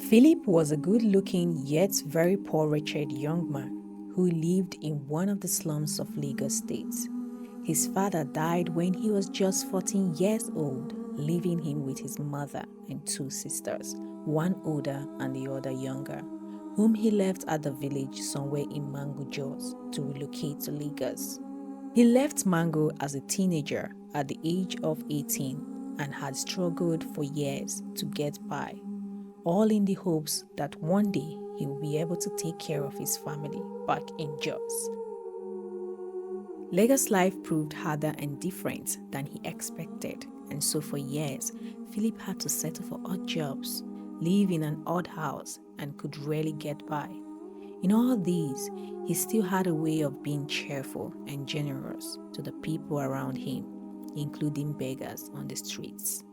Philip was a good-looking yet very poor-wretched young man who lived in one of the slums of Lagos State. His father died when he was just 14 years old, leaving him with his mother and two sisters, one older and the other younger, whom he left at the village somewhere in Mango Jos to relocate to Lagos. He left Mango as a teenager at the age of 18 and had struggled for years to get by, all in the hopes that one day he will be able to take care of his family back in Jos. Lagos life proved harder and different than he expected, and so for years, Philip had to settle for odd jobs, live in an odd house, and could rarely get by. In all these, he still had a way of being cheerful and generous to the people around him, including beggars on the streets.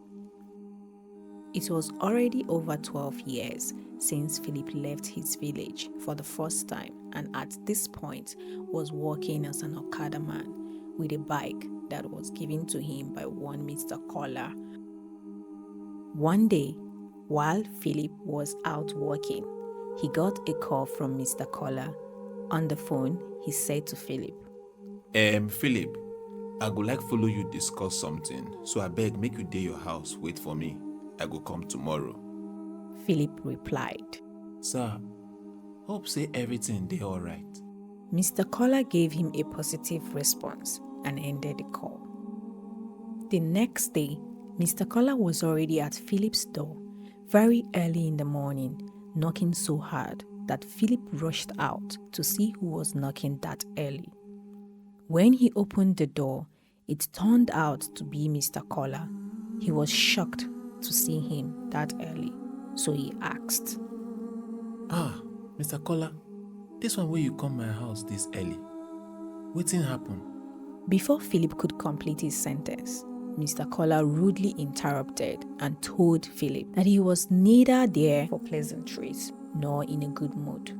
It was already over 12 years since Philip left his village for the first time, and at this point was working as an Okada man with a bike that was given to him by one Mr. Kola. One day, while Philip was out working, he got a call from Mr. Kola. On the phone, he said to Philip, Philip, I go like follow you discuss something, so I beg make you dey your house, wait for me. I go come tomorrow. Philip replied. Sir, hope say everything dey alright. Mr. Kola gave him a positive response and ended the call. The next day, Mr. Kola was already at Philip's door very early in the morning, knocking so hard that Philip rushed out to see who was knocking that early. When he opened the door, it turned out to be Mr. Kola. He was shocked to see him that early, so he asked, Mr. Kola, this one where you come my house this early, wetin happen? Before Philip could complete his sentence, Mr. Kola rudely interrupted and told Philip that he was neither there for pleasantries nor in a good mood.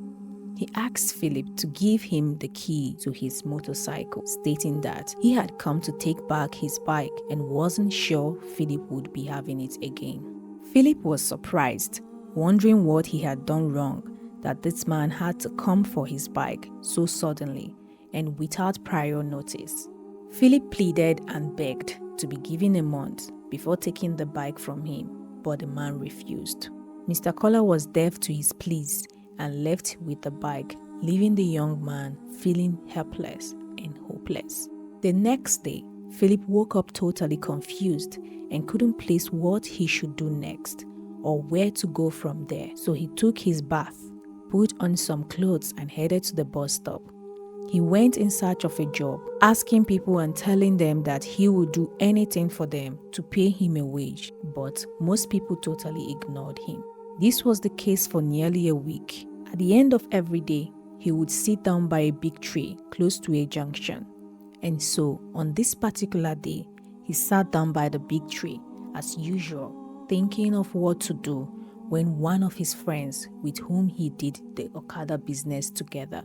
He asked Philip to give him the key to his motorcycle, stating that he had come to take back his bike and wasn't sure Philip would be having it again. Philip was surprised, wondering what he had done wrong, that this man had to come for his bike so suddenly and without prior notice. Philip pleaded and begged to be given a month before taking the bike from him, but the man refused. Mr. Kola was deaf to his pleas and left with the bike, leaving the young man feeling helpless and hopeless. The next day, Philip woke up totally confused and couldn't place what he should do next or where to go from there. So he took his bath, put on some clothes and headed to the bus stop. He went in search of a job, asking people and telling them that he would do anything for them to pay him a wage, but most people totally ignored him. This was the case for nearly a week. At the end of every day, he would sit down by a big tree close to a junction. And so, on this particular day, he sat down by the big tree, as usual, thinking of what to do when one of his friends, with whom he did the Okada business together,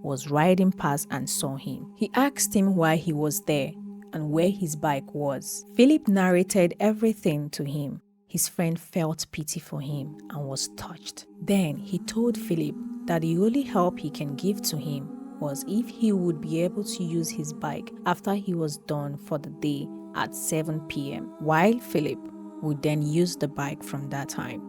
was riding past and saw him. He asked him why he was there and where his bike was. Philip narrated everything to him. His friend felt pity for him and was touched. Then he told Philip that the only help he can give to him was if he would be able to use his bike after he was done for the day at 7 p.m., while Philip would then use the bike from that time.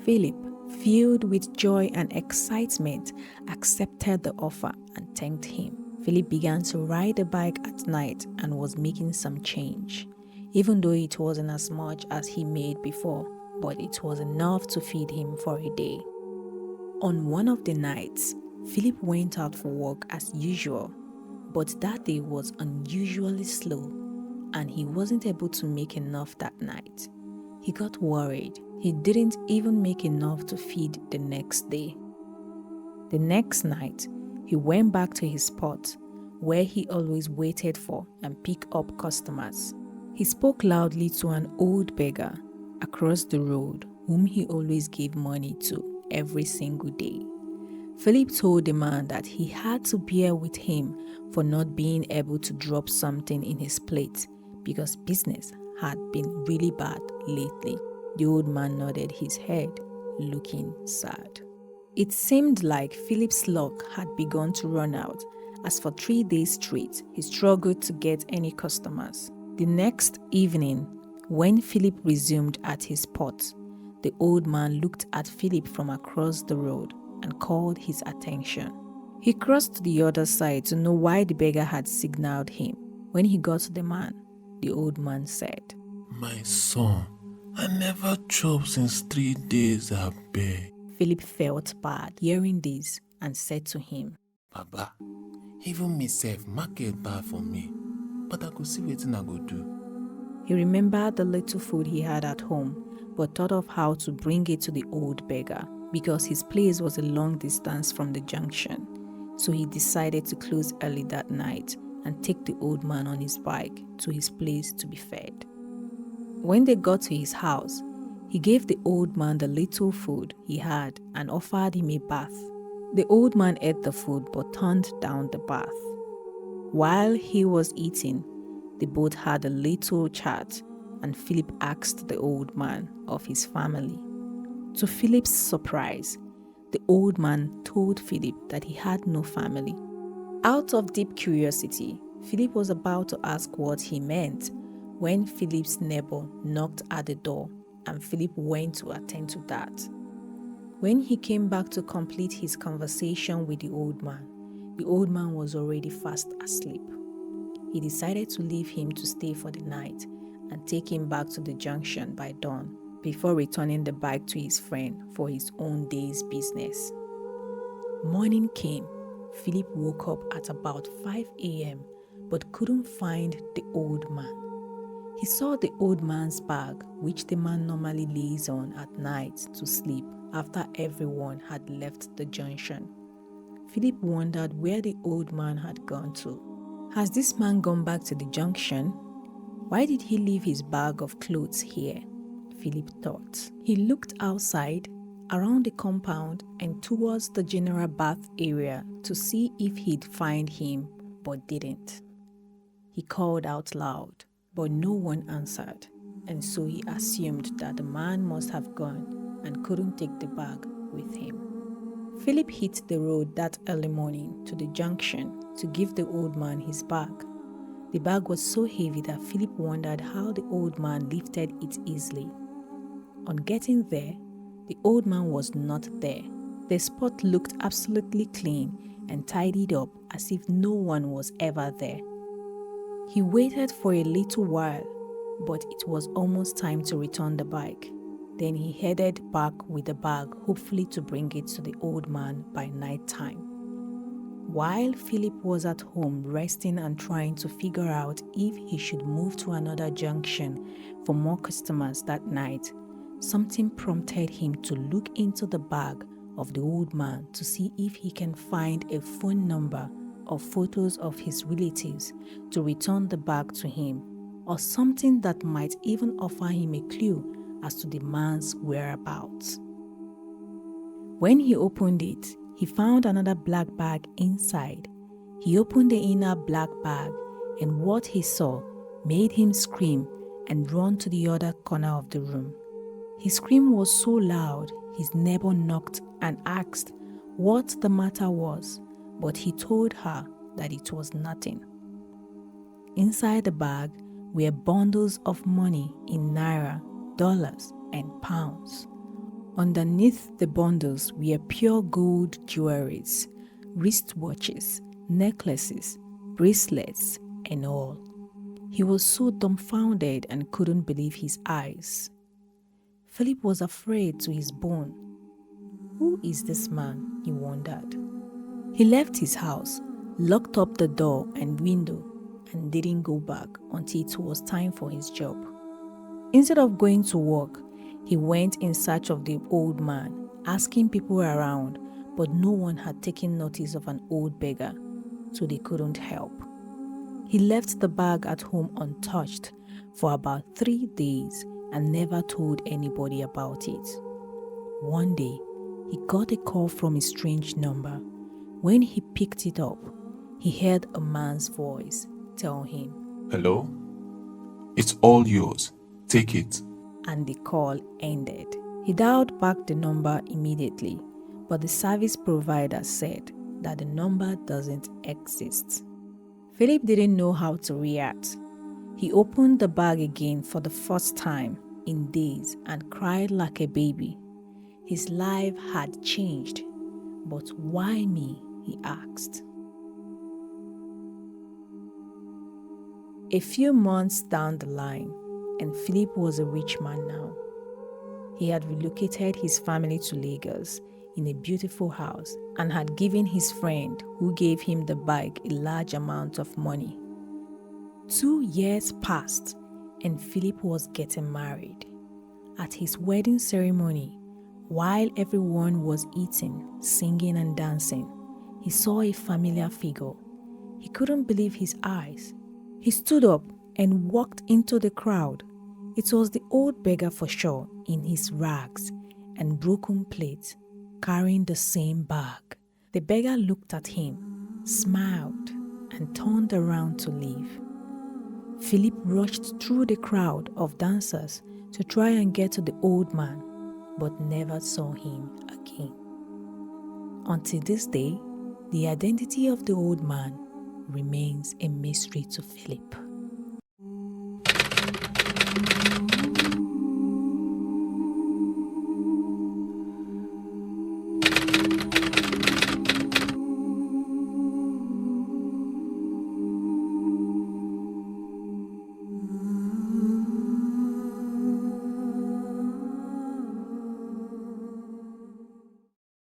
Philip, filled with joy and excitement, accepted the offer and thanked him. Philip began to ride the bike at night and was making some change, even though it wasn't as much as he made before, but it was enough to feed him for a day. On one of the nights, Philip went out for work as usual, but that day was unusually slow and he wasn't able to make enough that night. He got worried. He didn't even make enough to feed the next day. The next night, he went back to his spot where he always waited for and picked up customers. He spoke loudly to an old beggar across the road whom he always gave money to every single day. Philip told the man that he had to bear with him for not being able to drop something in his plate because business had been really bad lately. The old man nodded his head, looking sad. It seemed like Philip's luck had begun to run out, as for 3 days straight, he struggled to get any customers. The next evening, when Philip resumed at his pot, the old man looked at Philip from across the road and called his attention. He crossed to the other side to know why the beggar had signaled him. When he got to the man, the old man said, My son, I never chop since 3 days, I beg. Philip felt bad hearing this and said to him, Baba, even myself market bad for me, but I could see wetin I go do. He remembered the little food he had at home, but thought of how to bring it to the old beggar because his place was a long distance from the junction. So he decided to close early that night and take the old man on his bike to his place to be fed. When they got to his house, he gave the old man the little food he had and offered him a bath. The old man ate the food but turned down the bath. While he was eating, they both had a little chat, and Philip asked the old man of his family. To Philip's surprise, the old man told Philip that he had no family. Out of deep curiosity, Philip was about to ask what he meant when Philip's neighbor knocked at the door, and Philip went to attend to that. When he came back to complete his conversation with the old man was already fast asleep. He decided to leave him to stay for the night and take him back to the junction by dawn before returning the bike to his friend for his own day's business. Morning came. Philip woke up at about 5 a.m. but couldn't find the old man. He saw the old man's bag, which the man normally lays on at night to sleep after everyone had left the junction. Philip wondered where the old man had gone to. Has this man gone back to the junction? Why did he leave his bag of clothes here? Philip thought. He looked outside, around the compound, and towards the general bath area to see if he'd find him, but didn't. He called out loud, but no one answered, and so he assumed that the man must have gone and couldn't take the bag with him. Philip hit the road that early morning to the junction to give the old man his bag. The bag was so heavy that Philip wondered how the old man lifted it easily. On getting there, the old man was not there. The spot looked absolutely clean and tidied up as if no one was ever there. He waited for a little while, but it was almost time to return the bike. Then he headed back with the bag, hopefully to bring it to the old man by night time. While Philip was at home resting and trying to figure out if he should move to another junction for more customers that night, something prompted him to look into the bag of the old man to see if he can find a phone number or photos of his relatives to return the bag to him, or something that might even offer him a clue as to the man's whereabouts. When he opened it, he found another black bag inside. He opened the inner black bag, and what he saw made him scream and run to the other corner of the room. His scream was so loud, his neighbor knocked and asked what the matter was, but he told her that it was nothing. Inside the bag were bundles of money in naira, dollars, and pounds. Underneath the bundles were pure gold jewelries, wristwatches, necklaces, bracelets, and all. He was so dumbfounded and couldn't believe his eyes. Philip was afraid to his bone. Who is this man? He wondered. He left his house, locked up the door and window, and didn't go back until it was time for his job. Instead of going to work, he went in search of the old man, asking people around, but no one had taken notice of an old beggar, so they couldn't help. He left the bag at home untouched for about 3 days and never told anybody about it. One day, he got a call from a strange number. When he picked it up, he heard a man's voice tell him, Hello? It's all yours. Take it. And the call ended. He dialed back the number immediately, but the service provider said that the number doesn't exist. Philip didn't know how to react. He opened the bag again for the first time in days and cried like a baby. His life had changed. But why me? He asked. A few months down the line, and Philip was a rich man now. He had relocated his family to Lagos in a beautiful house and had given his friend who gave him the bike a large amount of money. 2 years passed and Philip was getting married. At his wedding ceremony, while everyone was eating, singing and dancing, he saw a familiar figure. He couldn't believe his eyes. He stood up and walked into the crowd. It was the old beggar for sure, in his rags and broken plates, carrying the same bag. The beggar looked at him, smiled, and turned around to leave. Philip rushed through the crowd of dancers to try and get to the old man, but never saw him again. Until this day, the identity of the old man remains a mystery to Philip.